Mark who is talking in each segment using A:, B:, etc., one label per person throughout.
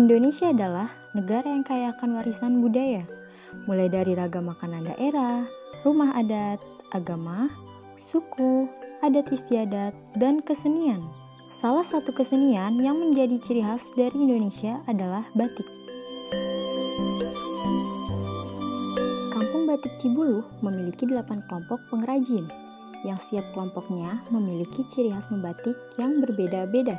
A: Indonesia adalah negara yang kaya akan warisan budaya, mulai dari ragam makanan daerah, rumah adat, agama, suku, adat istiadat, dan kesenian. Salah satu kesenian yang menjadi ciri khas dari Indonesia adalah batik. Kampung Batik Cibuluh memiliki 8 kelompok pengrajin, yang setiap kelompoknya memiliki ciri khas membatik yang berbeda-beda.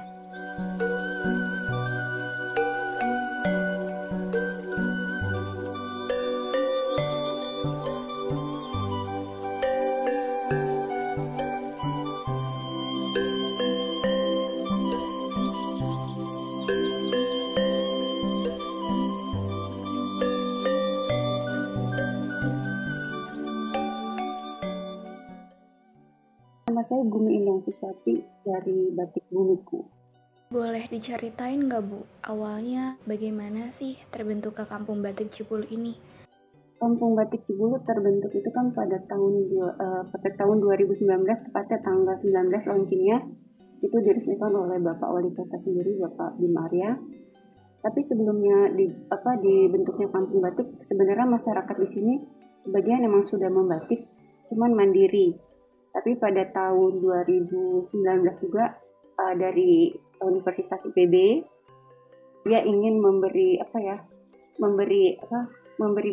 B: Nama saya Bumi Indah Siswati dari Batik Bumiku.
C: Boleh diceritain nggak Bu, awalnya bagaimana sih terbentuknya Kampung Batik Cibuluh ini?
B: Kampung Batik Cibuluh terbentuk itu kan pada tahun 2019, tepatnya tanggal 19 launchingnya, itu diresmikan oleh Bapak Wali Kota sendiri, Bapak Bima Arya. Tapi sebelumnya dibentuknya Kampung Batik, sebenarnya masyarakat di sini sebagian memang sudah membatik, cuman mandiri. Tapi pada tahun 2019 juga dari Universitas IPB dia ingin memberi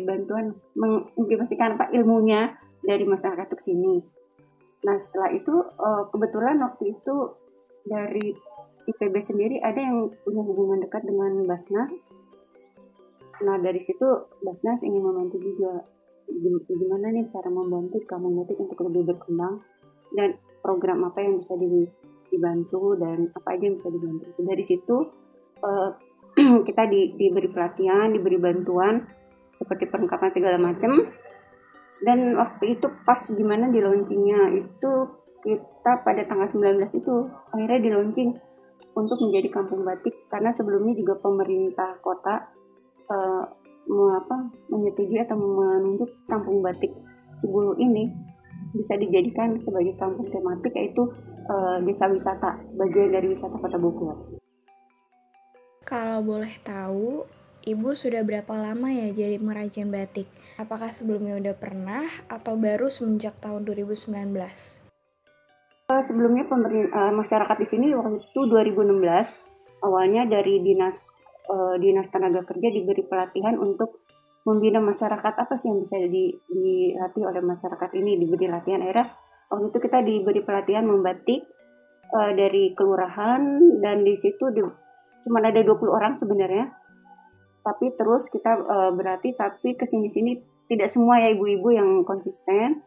B: bantuan, menginvestasikan ilmunya dari masyarakat ke sini. Nah setelah itu kebetulan waktu itu dari IPB sendiri ada yang punya hubungan dekat dengan Basnas. Nah dari situ Basnas ingin membantu juga. Gimana nih cara membantu Kampung Batik untuk lebih berkembang dan program apa yang bisa dibantu dan apa aja yang bisa dibantu. Dari situ kita diberi pelatihan, diberi bantuan seperti perlengkapan segala macam. Dan waktu itu pas gimana di launchingnya itu kita pada tanggal 19 itu akhirnya di launching untuk menjadi Kampung Batik, karena sebelumnya juga pemerintah kota menyetujui atau menunjuk Kampung Batik Cibuluh ini bisa dijadikan sebagai kampung tematik, yaitu desa wisata, bagian dari wisata Kota Bogor.
C: Kalau boleh tahu, Ibu sudah berapa lama ya jadi pengrajin batik? Apakah sebelumnya udah pernah atau baru semenjak tahun 2019?
B: Sebelumnya masyarakat di sini waktu itu 2016 awalnya dari dinas tenaga kerja diberi pelatihan untuk membina masyarakat, apa sih yang bisa dilatih oleh masyarakat ini, diberi latihan. Akhirnya waktu itu kita diberi pelatihan membatik dari kelurahan, dan di situ cuma ada 20 orang sebenarnya, tapi terus kita berarti tapi kesini-sini tidak semua ya ibu-ibu yang konsisten.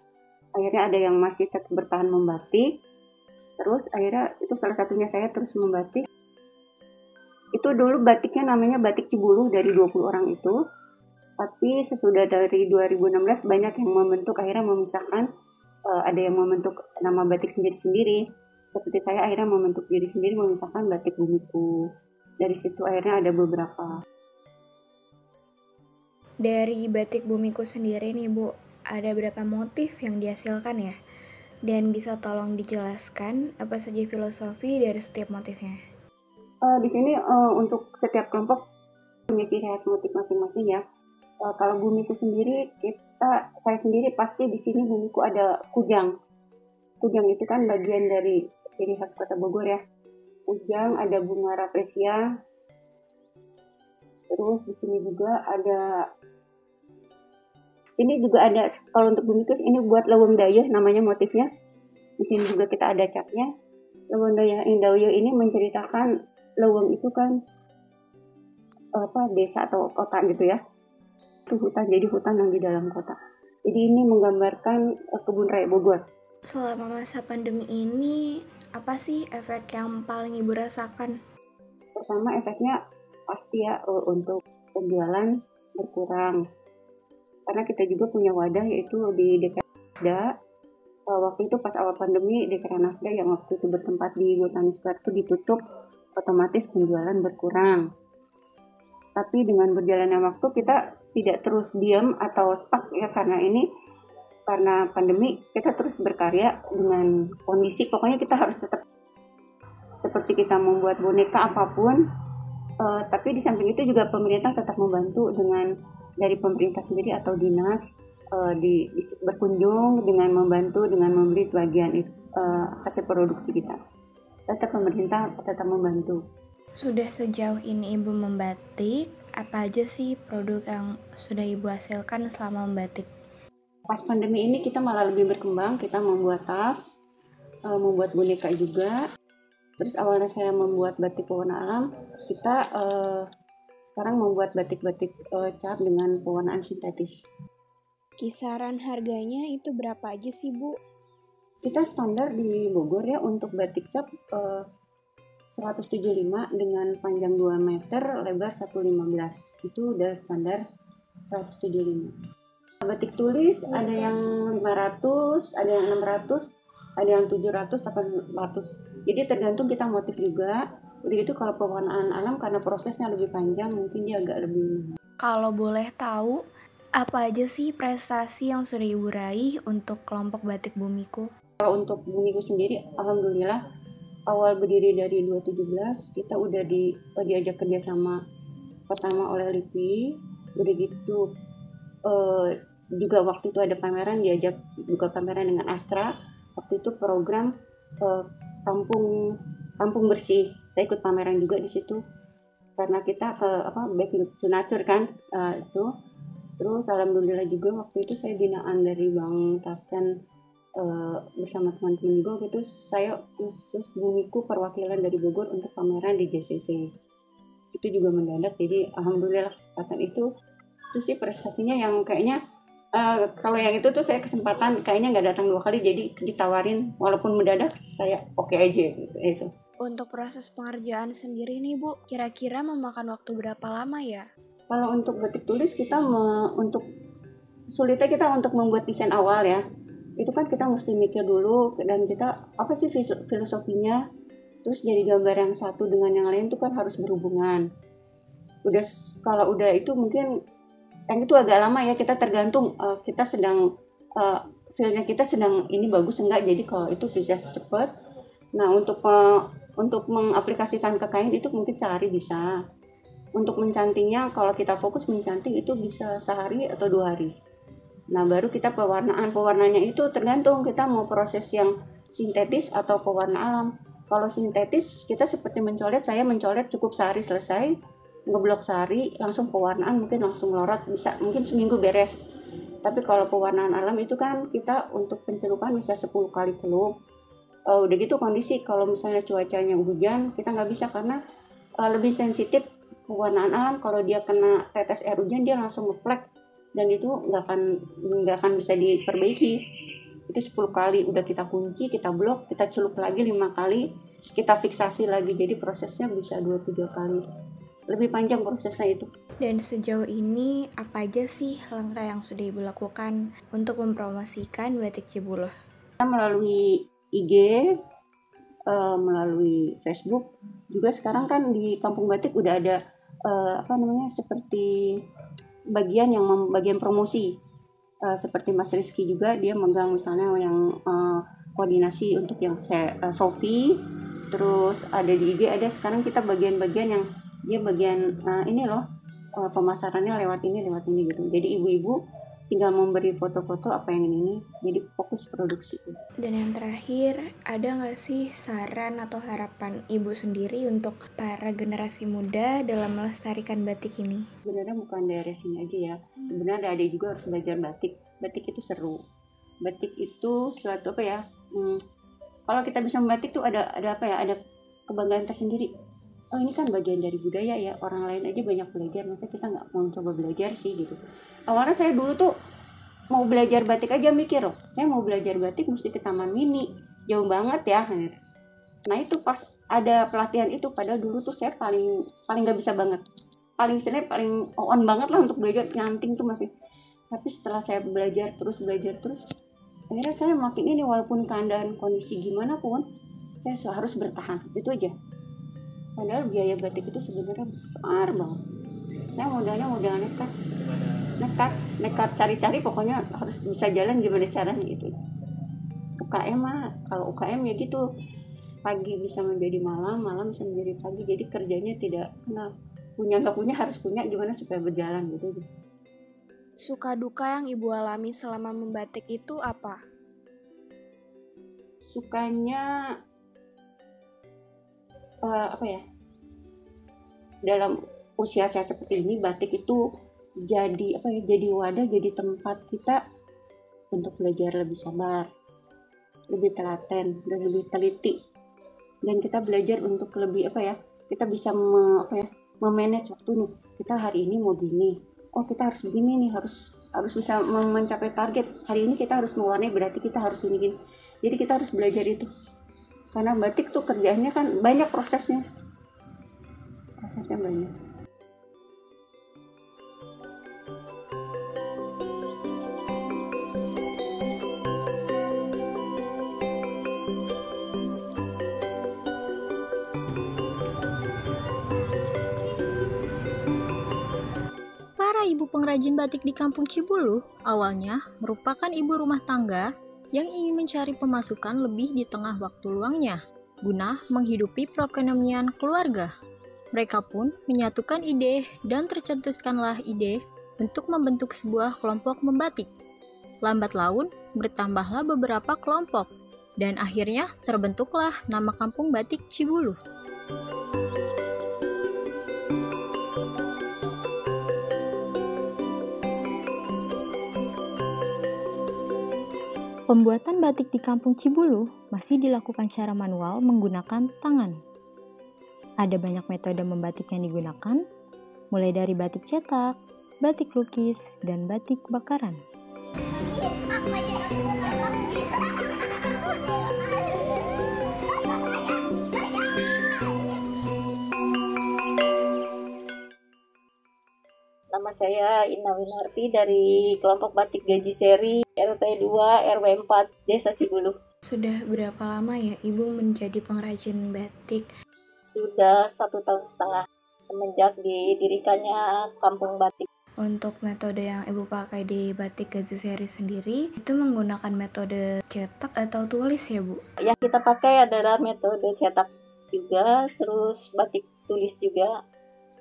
B: Akhirnya ada yang masih tetap bertahan membatik. Terus akhirnya itu salah satunya saya terus membatik. Itu dulu batiknya namanya Batik Cibuluh dari 20 orang itu. Tapi sesudah dari 2016 banyak yang membentuk, akhirnya memisahkan, ada yang membentuk nama batik sendiri-sendiri. Seperti saya akhirnya membentuk diri sendiri, memisahkan Batik Bumiku. Dari situ akhirnya ada beberapa.
C: Dari Batik Bumiku sendiri nih Bu, ada berapa motif yang dihasilkan ya? Dan bisa tolong dijelaskan apa saja filosofi dari setiap motifnya?
B: Di sini untuk setiap kelompok punya ciri khas motif masing-masing ya. Kalau Bumiku sendiri, saya sendiri pasti di sini Bumiku ada kujang. Kujang itu kan bagian dari ciri khas Kota Bogor ya. Kujang, ada bunga rafflesia. Terus di sini juga ada kalau untuk Bumiku ini buat leweng dayeuh namanya motifnya. Di sini juga kita ada capnya. Leweng dayeuh ini menceritakan leweng itu kan desa atau kota gitu ya. Itu hutan, jadi hutan yang di dalam kota. Jadi ini menggambarkan kebun raya Bogor.
C: Selama masa pandemi ini, apa sih efek yang paling Ibu rasakan?
B: Pertama efeknya pasti ya untuk penjualan berkurang. Karena kita juga punya wadah yaitu di Dekranasda. Waktu itu pas awal pandemi Dekranasda yang waktu itu bertempat di Botani Square itu ditutup, otomatis penjualan berkurang. Tapi dengan berjalannya waktu kita tidak terus diam atau stuck ya, karena pandemi kita terus berkarya dengan kondisi, pokoknya kita harus tetap, seperti kita membuat boneka apapun Tapi di samping itu juga pemerintah tetap membantu dengan dari pemerintah sendiri atau dinas berkunjung dengan membantu dengan memberi sebagian hasil produksi kita. Tetap pemerintah tetap membantu.
C: Sudah sejauh ini Ibu membatik, apa aja sih produk yang sudah Ibu hasilkan selama membatik?
B: Pas pandemi ini kita malah lebih berkembang, kita membuat tas, membuat boneka juga. Terus awalnya saya membuat batik pewarna alam, kita sekarang membuat batik-batik cat dengan pewarnaan sintetis.
C: Kisaran harganya itu berapa aja sih Bu?
B: Kita standar di Bogor ya untuk batik cap 175 dengan panjang 2 meter, lebar 1,15. Itu udah standar 175. Batik tulis ada yang 500, ada yang 600, ada yang 700, 800. Jadi tergantung kita motif juga. Udah gitu kalau pewarnaan alam karena prosesnya lebih panjang mungkin dia agak lebih.
C: Kalau boleh tahu, apa aja sih prestasi yang sudah Ibu raih untuk kelompok batik Bumiku?
B: Kalau untuk Bumiku sendiri, alhamdulillah awal berdiri dari 2017 kita udah diajak kerjasama pertama oleh LIPI. Udah gitu juga waktu itu ada pameran, diajak buka pameran dengan Astra. Waktu itu program kampung bersih. Saya ikut pameran juga di situ karena kita back to nature kan itu. Terus alhamdulillah juga waktu itu saya binaan dari Bang Tasken bersama teman-teman juga. Waktu itu saya khusus Bumiku perwakilan dari Bogor untuk pameran di JCC. Itu juga mendadak, jadi alhamdulillah kesempatan itu sih prestasinya yang kayaknya kalau yang itu tuh saya kesempatan kayaknya nggak datang 2 kali, jadi ditawarin walaupun mendadak saya oke aja gitu itu.
C: Untuk proses pengerjaan sendiri nih Bu, kira-kira memakan waktu berapa lama ya?
B: Kalau untuk batik tulis kita untuk sulitnya kita untuk membuat desain awal ya. Itu kan kita mesti mikir dulu dan kita apa sih filosofinya. Terus jadi gambar yang satu dengan yang lain itu kan harus berhubungan. Kalau udah itu mungkin yang itu agak lama ya, kita tergantung kita sedang feel-nya kita sedang ini bagus enggak, jadi kalau itu bisa cepat. Nah untuk mengaplikasikan ke kain itu mungkin sehari bisa. Untuk mencantingnya kalau kita fokus mencanting itu bisa sehari atau 2 hari. Nah baru kita pewarnaannya itu tergantung kita mau proses yang sintetis atau pewarna alam. Kalau sintetis kita seperti saya mencolet cukup sehari selesai, ngeblok sehari, langsung pewarnaan mungkin langsung lorot, bisa mungkin seminggu beres. Tapi kalau pewarnaan alam itu kan kita untuk pencelupan bisa 10 kali celup. Udah gitu kondisi kalau misalnya cuacanya hujan kita nggak bisa karena lebih sensitif pewarnaan alam. Kalau dia kena tetes air hujan dia langsung ngeplek dan itu nggak akan bisa diperbaiki. Itu 10 kali udah kita kunci, kita blok, kita celup lagi 5 kali, kita fiksasi lagi, jadi prosesnya bisa 2-3 kali. Lebih panjang prosesnya itu.
C: Dan sejauh ini apa aja sih langkah yang sudah Ibu lakukan untuk mempromosikan batik Cibuloh?
B: Kita melalui IG, melalui Facebook, juga sekarang kan di Kampung Batik udah ada seperti bagian promosi. Seperti Mas Rizky juga dia megang misalnya yang koordinasi untuk yang Shopee, terus ada di IG, ada sekarang kita bagian-bagian yang dia bagian ini loh pemasarannya lewat ini gitu. Jadi ibu-ibu tinggal memberi foto-foto apa yang ini, jadi fokus produksi.
C: Dan yang terakhir, ada nggak sih saran atau harapan Ibu sendiri untuk para generasi muda dalam melestarikan batik ini?
B: Sebenarnya bukan dari sini aja ya, sebenarnya ada juga harus belajar batik. Batik itu seru, batik itu suatu kalau kita bisa membatik tuh ada kebanggaan tersendiri. Oh ini kan bagian dari budaya ya, orang lain aja banyak belajar, masa kita nggak mau coba belajar sih gitu. Awalnya saya dulu tuh mau belajar batik aja mikir loh, saya mau belajar batik mesti ke Taman Mini, jauh banget ya. Nah itu pas ada pelatihan itu, padahal dulu tuh saya paling nggak bisa banget, paling on banget lah untuk belajar nyanting tuh masih. Tapi setelah saya belajar terus, akhirnya saya makin ini walaupun keadaan kondisi gimana pun saya harus bertahan, itu aja. Padahal biaya batik itu sebenarnya besar banget. Saya modalnya nekat cari-cari, pokoknya harus bisa jalan gimana caranya gitu. UKM kalau UKM ya gitu, pagi bisa menjadi malam, malam bisa menjadi pagi. Jadi kerjanya tidak kenal nggak punya harus punya, gimana supaya berjalan gitu.
C: Suka duka yang Ibu alami selama membatik itu apa?
B: Sukanya apa ya? Dalam usia saya seperti ini, batik itu jadi apa ya? Jadi wadah, jadi tempat kita untuk belajar lebih sabar, lebih telaten, dan lebih teliti. Dan kita belajar untuk lebih apa ya? Kita bisa memanage waktu nih. Kita hari ini mau gini. Oh, kita harus begini nih, harus bisa mencapai target. Hari ini kita harus mewarnai, berarti kita harus ini gini. Jadi kita harus belajar itu. Karena batik tuh kerjanya kan banyak prosesnya. Prosesnya banyak.
A: Para ibu pengrajin batik di Kampung Cibuluh awalnya merupakan ibu rumah tangga yang ingin mencari pemasukan lebih di tengah waktu luangnya, guna menghidupi perekonomian keluarga. Mereka pun menyatukan ide dan tercetuskanlah ide untuk membentuk sebuah kelompok membatik. Lambat laun bertambahlah beberapa kelompok, dan akhirnya terbentuklah nama Kampung Batik Cibuluh. Pembuatan batik di Kampung Cibuluh masih dilakukan secara manual menggunakan tangan. Ada banyak metode membatik yang digunakan, mulai dari batik cetak, batik lukis, dan batik bakaran.
D: Nama saya Ina Winarti dari kelompok batik Gaji Seri RT 2 RW 4 Desa Cibuluh.
C: Sudah berapa lama ya Ibu menjadi pengrajin batik?
D: Sudah 1,5 tahun semenjak didirikannya Kampung Batik.
C: Untuk metode yang Ibu pakai di batik Gaji Seri sendiri, itu menggunakan metode cetak atau tulis ya Bu?
D: Yang kita pakai adalah metode cetak juga, terus batik tulis juga,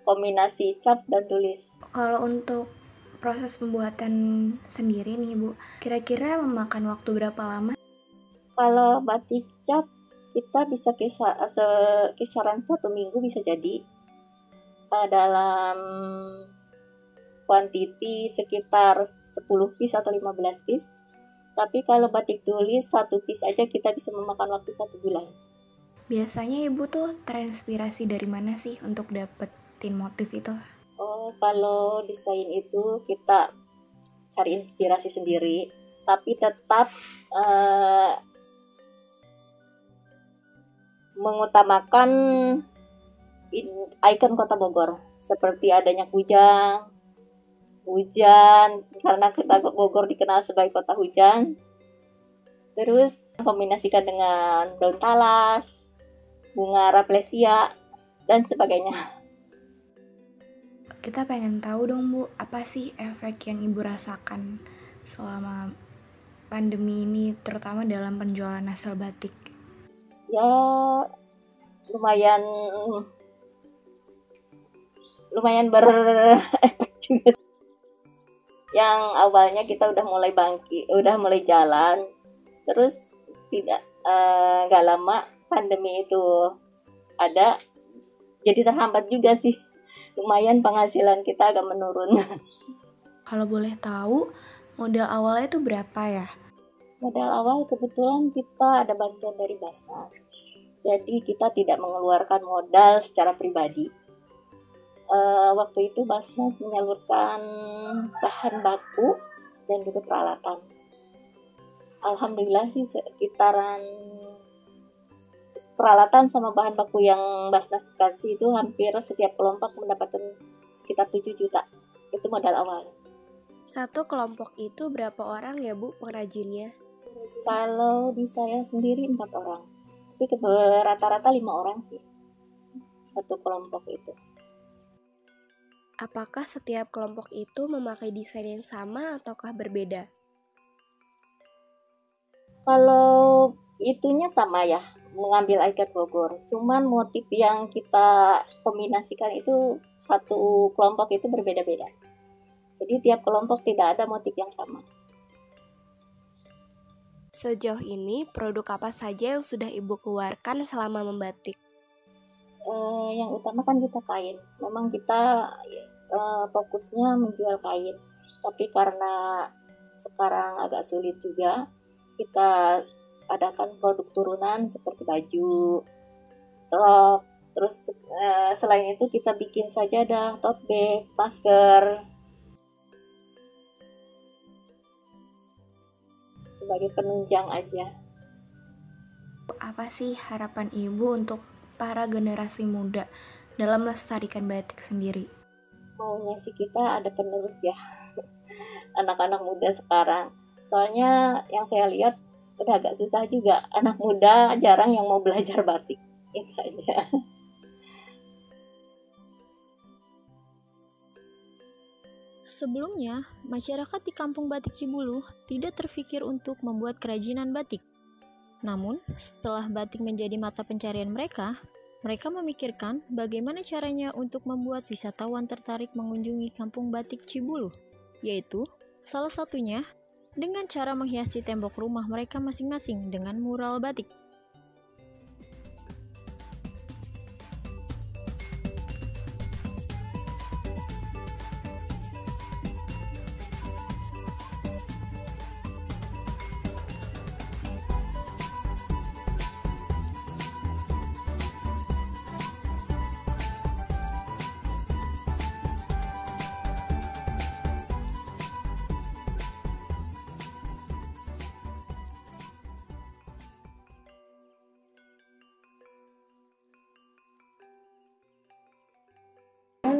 D: kombinasi cap dan tulis.
C: Kalau untuk proses pembuatan sendiri nih Bu, kira-kira memakan waktu berapa lama?
D: Kalau batik cap kita bisa kisaran 1 minggu bisa jadi, dalam kuantiti sekitar 10 piece atau 15 piece. Tapi kalau batik tulis 1 piece aja kita bisa memakan waktu 1 bulan.
C: Biasanya Ibu tuh terinspirasi dari mana sih untuk dapetin motif itu?
D: Oh, kalau desain itu kita cari inspirasi sendiri, tapi tetap mengutamakan ikon Kota Bogor, seperti adanya hujan karena Kota Bogor dikenal sebagai kota hujan. Terus kombinasikan dengan daun talas, bunga raplesia, dan sebagainya.
C: Kita pengen tahu dong Bu, apa sih efek yang Ibu rasakan selama pandemi ini, terutama dalam penjualan hasil batik?
D: Ya, lumayan berefek juga. Yang awalnya kita udah mulai jalan, terus nggak lama pandemi itu ada, jadi terhambat juga sih. Lumayan penghasilan kita agak menurun.
C: Kalau boleh tahu, modal awalnya itu berapa ya?
D: Modal awal kebetulan kita ada bantuan dari Basnas, jadi kita tidak mengeluarkan modal secara pribadi. Waktu itu Basnas menyalurkan bahan baku dan juga peralatan. Alhamdulillah sih sekitaran peralatan sama bahan baku yang Basnas kasih itu hampir setiap kelompok mendapatkan sekitar 7 juta. Itu modal awal.
C: Satu kelompok itu berapa orang ya Bu pengrajinnya?
D: Kalau di saya sendiri 4 orang. Tapi rata-rata 5 orang sih. Satu kelompok itu.
C: Apakah setiap kelompok itu memakai desain yang sama ataukah berbeda?
D: Kalau itunya sama ya, mengambil ikon Bogor. Cuman motif yang kita kombinasikan itu satu kelompok itu berbeda-beda. Jadi tiap kelompok tidak ada motif yang sama.
E: Sejauh ini, produk apa saja yang sudah Ibu keluarkan selama membatik?
D: Yang utama kan kita kain. Memang kita fokusnya menjual kain. Tapi karena sekarang agak sulit juga, kita adakan produk turunan seperti baju, rok. Terus selain itu kita bikin sajadah, tote bag, masker sebagai penunjang aja.
C: Apa sih harapan Ibu untuk para generasi muda dalam melestarikan batik sendiri?
D: Maunya sih kita ada penerus ya, anak-anak muda sekarang. Soalnya yang saya lihat udah agak susah juga, anak muda jarang yang mau belajar batik. Itu aja.
A: Sebelumnya, masyarakat di Kampung Batik Cibulu tidak terfikir untuk membuat kerajinan batik. Namun, setelah batik menjadi mata pencarian mereka memikirkan bagaimana caranya untuk membuat wisatawan tertarik mengunjungi Kampung Batik Cibulu, yaitu salah satunya dengan cara menghiasi tembok rumah mereka masing-masing dengan mural batik.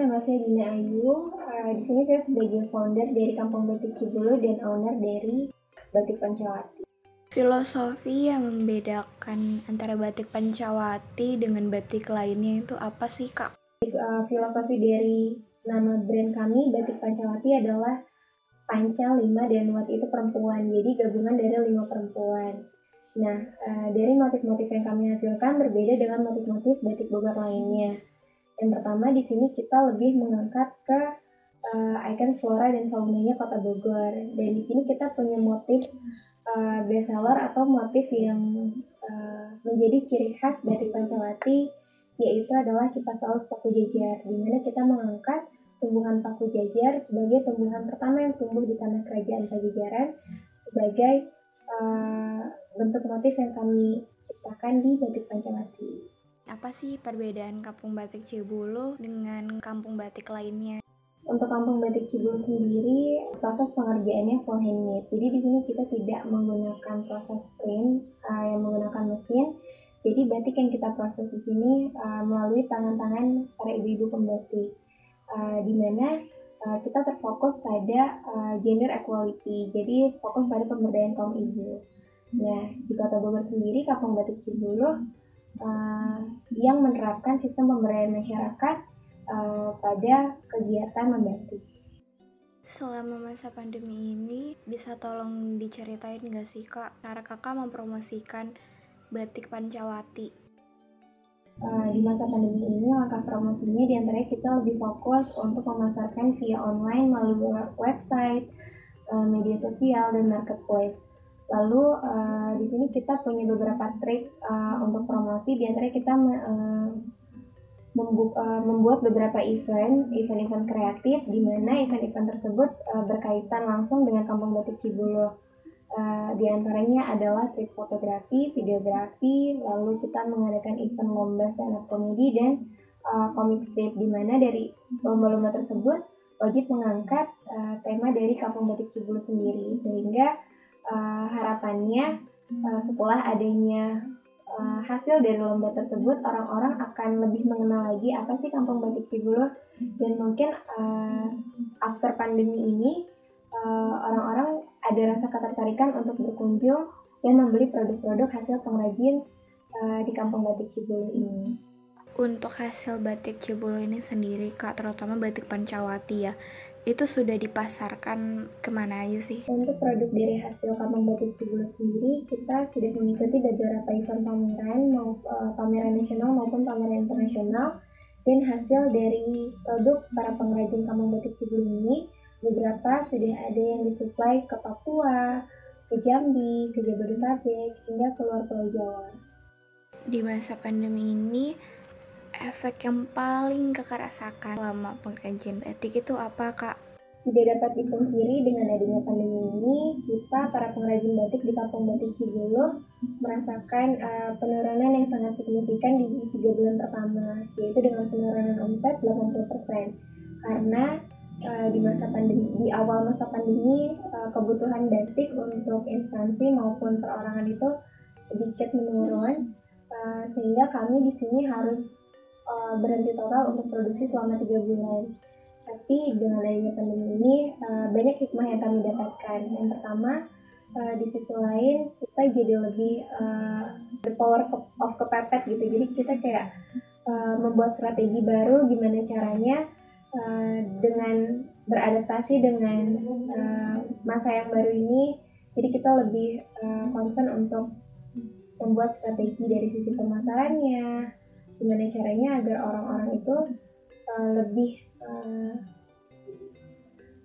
F: Nama saya Dina Ayu. Di sini saya sebagai founder dari Kampung Batik Cibulu dan owner dari Batik Pancawati.
C: Filosofi yang membedakan antara batik Pancawati dengan batik lainnya itu apa sih, Kak?
F: Filosofi dari nama brand kami, Batik Pancawati, adalah Panca 5 dan Wati itu perempuan, jadi gabungan dari 5 perempuan. Nah, dari motif-motif yang kami hasilkan berbeda dengan motif-motif batik Bogor lainnya. Yang pertama, di sini kita lebih mengangkat ke ikon flora dan faunanya Kota Bogor. Dan di sini kita punya motif bestseller atau motif yang menjadi ciri khas batik Pancawati, yaitu adalah kipas paus paku jajar, di mana kita mengangkat tumbuhan paku jajar sebagai tumbuhan pertama yang tumbuh di tanah kerajaan Pajajaran sebagai bentuk motif yang kami ciptakan di batik Pancawati.
C: Apa sih perbedaan Kampung Batik Cibulu dengan kampung batik lainnya?
F: Untuk Kampung Batik Cibulu sendiri, proses pengerjaannya full handmade. Jadi di sini kita tidak menggunakan proses print yang menggunakan mesin. Jadi batik yang kita proses di sini melalui tangan-tangan para ibu-ibu pembatik, di mana kita terfokus pada gender equality. Jadi fokus pada pemberdayaan kaum ibu. Nah, di Kota Bogor sendiri, Kampung Batik Cibulu yang menerapkan sistem pemberdayaan masyarakat pada kegiatan membatik.
C: Selama masa pandemi ini, bisa tolong diceritain nggak sih, Kak, cara Kakak mempromosikan batik Pancawati?
F: Di masa pandemi ini, langkah promosinya diantaranya kita lebih fokus untuk memasarkan via online melalui website, media sosial, dan marketplace. Lalu di sini kita punya beberapa trik untuk promosi. Di antaranya kita membuat beberapa event kreatif, di mana event-event tersebut berkaitan langsung dengan Kampung Batik Cibulu. Di antaranya adalah trip fotografi, videografi, lalu kita mengadakan event lomba stand up comedy dan comic strip, di mana dari lomba-lomba tersebut wajib mengangkat tema dari Kampung Batik Cibulu sendiri, sehingga harapannya setelah adanya hasil dari lomba tersebut, orang-orang akan lebih mengenal lagi apa sih Kampung Batik Cibulu, dan mungkin after pandemi ini orang-orang ada rasa ketertarikan untuk berkunjung dan membeli produk-produk hasil pengrajin di Kampung Batik Cibulu ini.
C: Untuk hasil batik Cibulu ini sendiri, Kak, terutama batik Pancawati ya, itu sudah dipasarkan kemana aja sih?
F: Untuk produk dari hasil Kampung Batik Cibulu sendiri, kita sudah mengikuti beberapa event pameran, pameran nasional maupun pameran internasional. Dan hasil dari produk para pengrajin Kampung Batik Cibulu ini, beberapa sudah ada yang disuplai ke Papua, ke Jambi, ke Jabodetabek, hingga ke luar Pulau Jawa.
C: Di masa pandemi ini, efek yang paling kakak rasakan selama pengrajin batik itu apa, Kak?
F: Tidak dapat dipungkiri dengan adanya pandemi ini, kita para pengrajin batik di Kampung Batik Cibulu merasakan penurunan yang sangat signifikan di 3 bulan pertama, yaitu dengan penurunan omset 80%. Karena di awal masa pandemi, kebutuhan batik untuk instansi maupun perorangan itu sedikit menurun, sehingga kami di sini harus berhenti total untuk produksi selama 3 bulan. Tapi dengan adanya pandemi ini, banyak hikmah yang kami dapatkan. Yang pertama, di sisi lain kita jadi lebih the power of kepepet gitu. Jadi kita kayak membuat strategi baru gimana caranya dengan beradaptasi dengan masa yang baru ini. Jadi kita lebih concern untuk membuat strategi dari sisi pemasarannya, gimana caranya agar orang-orang itu lebih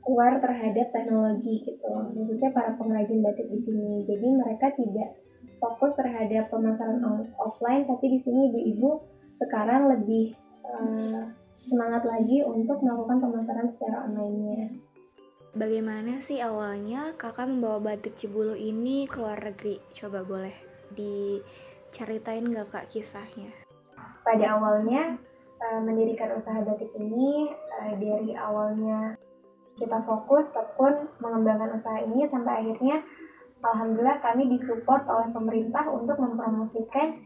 F: aware terhadap teknologi gitu, khususnya para pengrajin batik di sini. Jadi mereka tidak fokus terhadap pemasaran offline, tapi di sini ibu-ibu sekarang lebih semangat lagi untuk melakukan pemasaran secara online-nya.
C: Bagaimana sih awalnya kakak membawa batik Cibulu ini ke luar negeri? Coba boleh diceritain nggak Kak kisahnya?
F: Pada awalnya mendirikan usaha batik ini, dari awalnya kita fokus tekun mengembangkan usaha ini sampai akhirnya alhamdulillah kami disupport oleh pemerintah untuk mempromosikan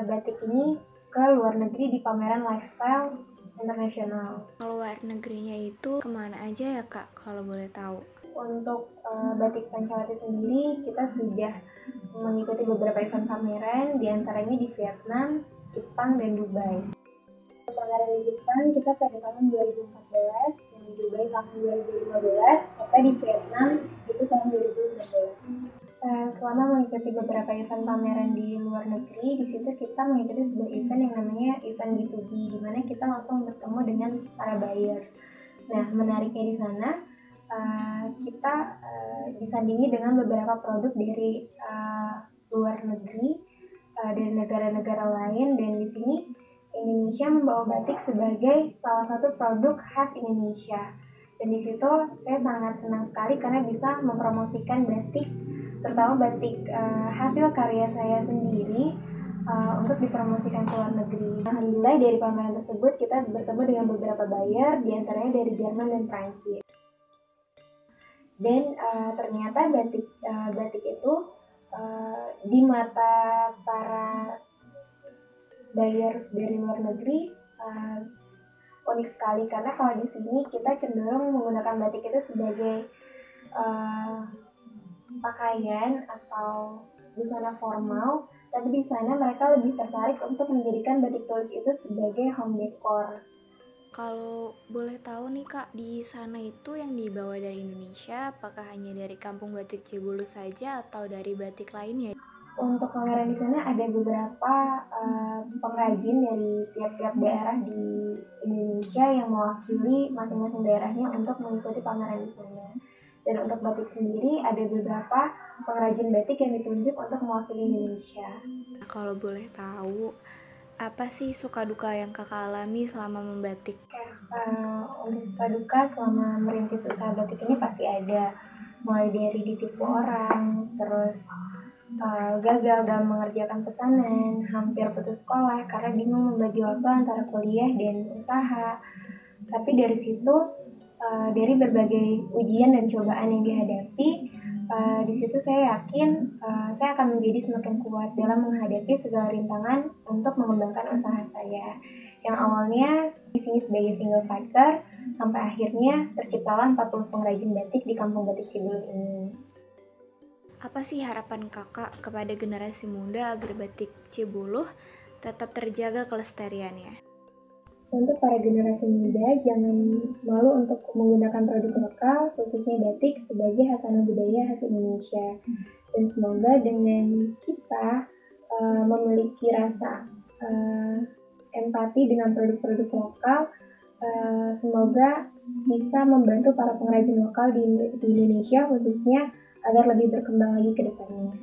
F: batik ini ke luar negeri di pameran lifestyle internasional.
C: Luar negerinya itu kemana aja ya Kak kalau boleh tahu?
F: Untuk batik Pancawati sendiri kita sudah mengikuti beberapa event pameran, diantaranya di Vietnam, Jepang, dan Dubai. Pameran di Jepang kita pada tahun 2014, dan di Dubai tahun 2015, serta di Vietnam itu tahun 2016. Selama mengikuti beberapa event pameran di luar negeri, di situ kita mengikuti sebuah event yang namanya event B2B, di mana kita langsung bertemu dengan para buyer. Nah, menariknya di sana kita disandingi dengan beberapa produk dari luar negeri, dari negara-negara lain, dan di sini Indonesia membawa batik sebagai salah satu produk khas Indonesia. Dan di situ saya sangat senang sekali karena bisa mempromosikan batik, terutama batik hasil karya saya sendiri, untuk dipromosikan ke luar negeri. Alhamdulillah dari pameran tersebut kita bertemu dengan beberapa buyer, diantaranya dari Jerman dan Prancis. Dan ternyata batik itu di mata para buyers dari luar negeri unik sekali, karena kalau di sini kita cenderung menggunakan batik itu sebagai pakaian atau busana formal, tapi di sana mereka lebih tertarik untuk menjadikan batik tulis itu sebagai home decor.
C: Kalau boleh tahu nih Kak, di sana itu yang dibawa dari Indonesia, apakah hanya dari Kampung Batik Cibulu saja atau dari batik lainnya?
F: Untuk pameran di sana ada beberapa pengrajin dari tiap-tiap daerah di Indonesia yang mewakili masing-masing daerahnya untuk mengikuti pameran di sana. Dan untuk batik sendiri ada beberapa pengrajin batik yang ditunjuk untuk mewakili Indonesia.
C: Kalau boleh tahu, apa sih suka duka yang kakak alami selama membatik?
F: Untuk suka duka selama merintis usaha batik ini pasti ada, mulai dari ditipu orang, terus gagal dalam mengerjakan pesanan, hampir putus sekolah karena bingung membagi waktu antara kuliah dan usaha. Tapi dari situ, dari berbagai ujian dan cobaan yang dihadapi, di situ saya yakin saya akan menjadi semakin kuat dalam menghadapi segala rintangan untuk mengembangkan usaha saya. Yang awalnya di sini sebagai single fighter, sampai akhirnya terciptalah 40 pengrajin batik di Kampung Batik Cibulu ini.
C: Apa sih harapan kakak kepada generasi muda agar batik Cibulu tetap terjaga kelestariannya?
F: Untuk para generasi muda, jangan malu untuk menggunakan produk lokal, khususnya batik sebagai hasanah budaya khas Indonesia. Dan semoga dengan kita memiliki rasa empati dengan produk-produk lokal, semoga bisa membantu para pengrajin lokal di Indonesia khususnya agar lebih berkembang lagi ke depannya.